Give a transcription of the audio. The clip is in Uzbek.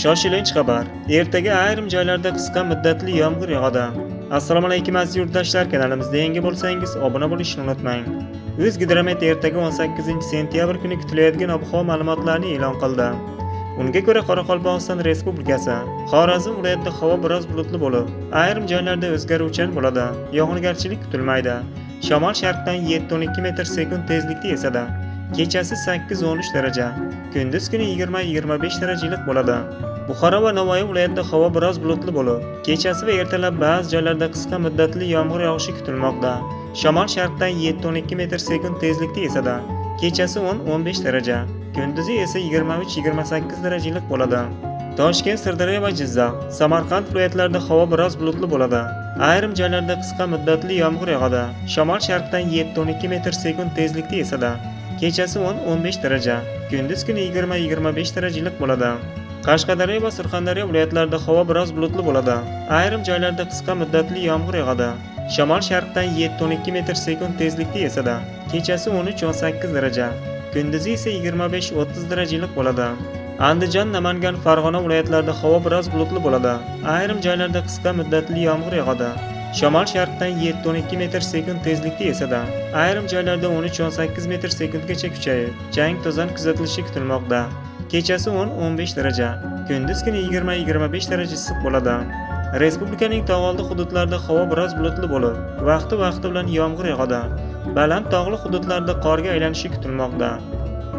Shoshilinch xabar. Ertaga ayrim joylarda qisqa muddatli yomg'ir yog'adi. Assalomu alaykum aziz yurtdoshlar, kanalimizga yangi bo'lsangiz obuna bo'lishni unutmang. O'zgidromet ertaga 18-sentyabr kuni kutilayotgan ob-havo ma'lumotlarini e'lon qildi. Unga ko'ra Qoraqalpog'iston Respublikasi, Xorazm viloyatida havo biroz bulutli bo'lib, ayrim joylarda o'zgaruvchan bo'ladi. Yog'ingarchilik kutilmaydi. Shamol sharqdan 7-12 metr/sekund tezlikda esadi. Kechasi 8-13 daraja, kunduz kuni 20-25 darajalik bo'ladi. Buxoro va Navoiy viloyatida havo biroz bulutli bo'lib, kechasi va ertalab ba'zi joylarda qisqa muddatli yomg'ir yog'ishi kutilmoqda. Shamol sharqdan 7-12 metr/sekund tezlikda esadi. Kechasi 10-15 daraja, kunduzi esa 23-28 darajalik bo'ladi. Toshkent, Sirdaryo va Jizzax, Samarqand viloyatlarida havo biroz bulutli bo'ladi. Ayrim joylarda qisqa muddatli yomg'ir yog'adi. Shamol sharqdan 7-12 metr/sekund tezlikda esadi. Kechasi 10-15 daraja, kunduz kuni 20-25 darajalik bo'ladi. Qashqadaryo va Surxondaryo viloyatlarida havo biroz bulutli bo'ladi. Ayrim joylarda qisqa muddatli yomg'ir yog'adi. Shamol sharqdan 7-12 metr/sekund tezlikda esadi. Kechasi 13-18 daraja, kunduzi esa 25-30 darajalik bo'ladi. Andijon, Namangan, Farg'ona viloyatlarida havo biroz bulutli bo'ladi. Ayrim joylarda qisqa muddatli yomg'ir yog'adi. Shamol sharqdan 7-12 metr/sekund tezlikda esadi. Ayrim joylarda 13-18 metr/sekundgacha kuchayib, chang to'zon kuzatilishi kutilmoqda. Kechasi 10-15 daraja, kunduz kuni 20-25 daraja issiq bo'ladi. Respublikaning tog'oldi hududlarida havo biroz bulutli bo'lib, vaqti bilan yomg'ir yog'adi. Baland tog'li hududlarda qorga aylanishi kutilmoqda.